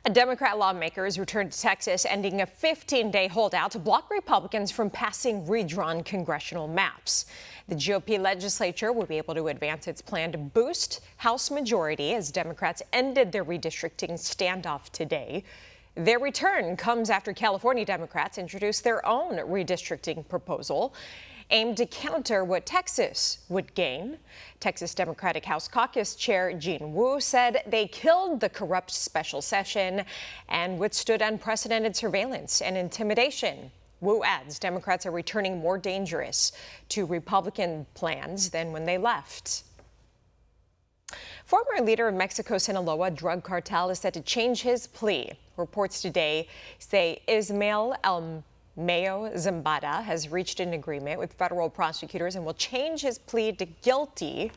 Democrat lawmakers returned to Texas, ending a 15-day holdout to block Republicans from passing redrawn congressional maps. The GOP legislature will be able to advance its plan to boost House majority as Democrats ended their redistricting standoff today. Their return comes after California Democrats introduced their own redistricting proposal aimed to counter what Texas would gain. Texas Democratic House Caucus Chair Jean Wu said they killed the corrupt special session and withstood unprecedented surveillance and intimidation. Wu adds Democrats are returning more dangerous to Republican plans than when they left. Former leader of Mexico's Sinaloa drug cartel is set to change his plea. Reports today say Ismael Zambada has reached an agreement with federal prosecutors and will change his plea to guilty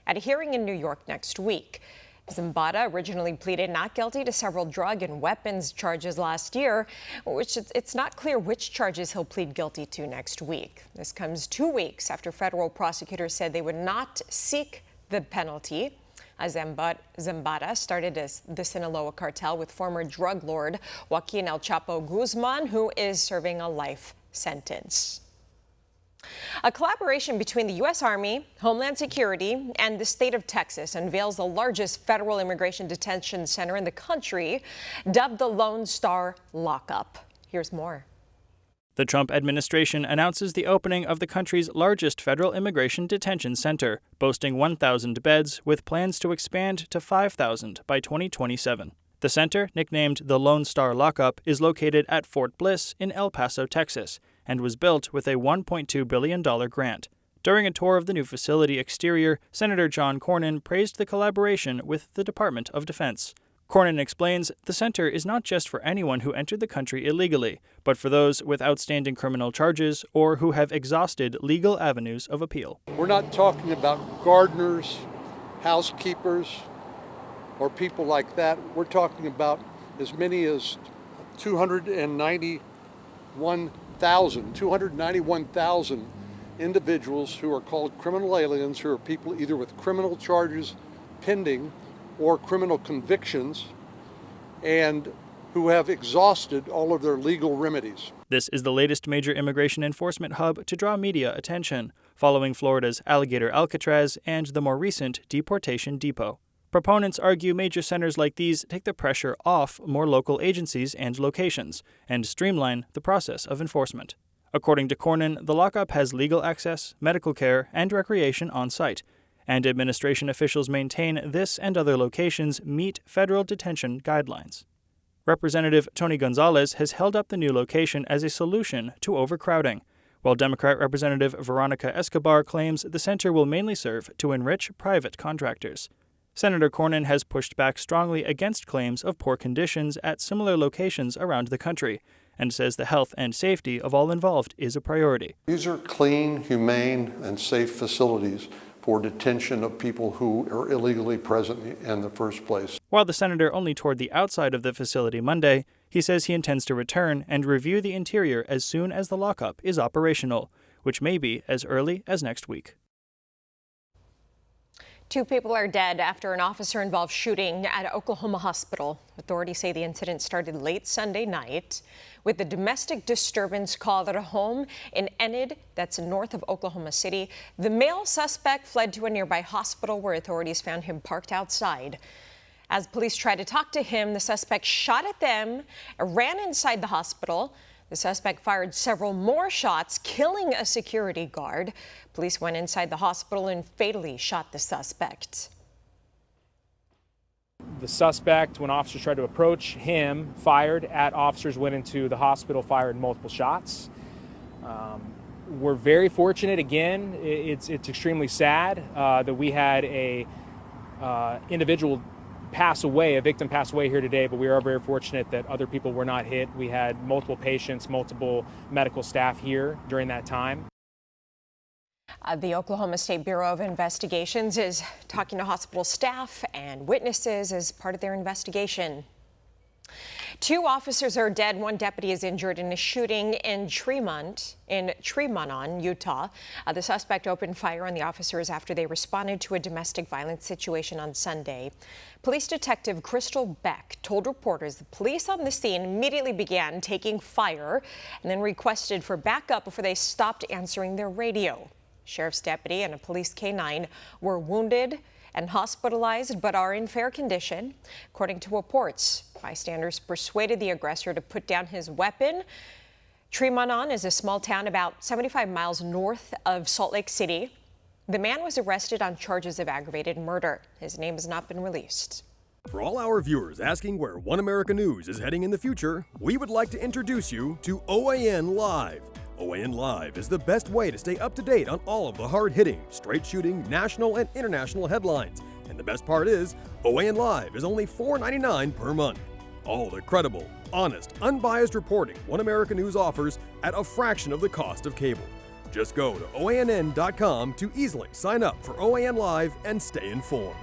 at a hearing in New York next week. Zambada originally pleaded not guilty to several drug and weapons charges last year, which it's not clear which charges he'll plead guilty to next week. This comes 2 weeks after federal prosecutors said they would not seek the penalty. Zambada started the Sinaloa cartel with former drug lord Joaquin El Chapo Guzman, who is serving a life sentence. A collaboration between the U.S. Army, Homeland Security, and the state of Texas unveils the largest federal immigration detention center in the country, dubbed the Lone Star Lockup. Here's more. The Trump administration announces the opening of the country's largest federal immigration detention center, boasting 1,000 beds with plans to expand to 5,000 by 2027. The center, nicknamed the Lone Star Lockup, is located at Fort Bliss in El Paso, Texas, and was built with a $1.2 billion grant. During a tour of the new facility exterior, Senator John Cornyn praised the collaboration with the Department of Defense. Cornyn explains the center is not just for anyone who entered the country illegally, but for those with outstanding criminal charges or who have exhausted legal avenues of appeal. We're not talking about gardeners, housekeepers, or people like that. We're talking about as many as 291,000 individuals who are called criminal aliens, who are people either with criminal charges pending or criminal convictions, and who have exhausted all of their legal remedies. This is the latest major immigration enforcement hub to draw media attention, following Florida's Alligator Alcatraz and the more recent Deportation Depot. Proponents argue major centers like these take the pressure off more local agencies and locations and streamline the process of enforcement. According to Cornyn, the lockup has legal access, medical care, and recreation on site, and administration officials maintain this and other locations meet federal detention guidelines. Representative Tony Gonzalez has held up the new location as a solution to overcrowding, while Democrat Representative Veronica Escobar claims the center will mainly serve to enrich private contractors. Senator Cornyn has pushed back strongly against claims of poor conditions at similar locations around the country and says the health and safety of all involved is a priority. These are clean, humane, and safe facilities for detention of people who are illegally present in the first place. While the senator only toured the outside of the facility Monday, he says he intends to return and review the interior as soon as the lockup is operational, which may be as early as next week. 2 people are dead after an officer-involved shooting at Oklahoma hospital. Authorities say the incident started late Sunday night with a domestic disturbance call at a home in Enid, that's north of Oklahoma City. The male suspect fled to a nearby hospital where authorities found him parked outside. As police tried to talk to him, the suspect shot at them, ran inside the hospital. The suspect fired several more shots, killing a security guard. Police went inside the hospital and fatally shot the suspect. The suspect, when officers tried to approach him, fired at officers, went into the hospital, fired multiple shots. We're very fortunate. Again, it's extremely sad that we had a individual pass away, a victim pass away here today, but we are very fortunate that other people were not hit. We had multiple patients, multiple medical staff here during that time. The Oklahoma State Bureau of Investigations is talking to hospital staff and witnesses as part of their investigation. 2 officers are dead. 1 deputy is injured in a shooting in Tremont, Utah. The suspect opened fire on the officers after they responded to a domestic violence situation on Sunday. Police Detective Crystal Beck told reporters the police on the scene immediately began taking fire and then requested for backup before they stopped answering their radio. Sheriff's deputy and a police K-9 were wounded and hospitalized but are in fair condition. According to reports, bystanders persuaded the aggressor to put down his weapon. Tremont is a small town about 75 miles north of Salt Lake City. The man was arrested on charges of aggravated murder. His name has not been released. For all our viewers asking where One America News is heading in the future, we would like to introduce you to OAN Live. OAN Live is the best way to stay up to date on all of the hard-hitting, straight-shooting, national and international headlines. And the best part is, OAN Live is only $4.99 per month. All the credible, honest, unbiased reporting One America News offers at a fraction of the cost of cable. Just go to OANN.com to easily sign up for OAN Live and stay informed.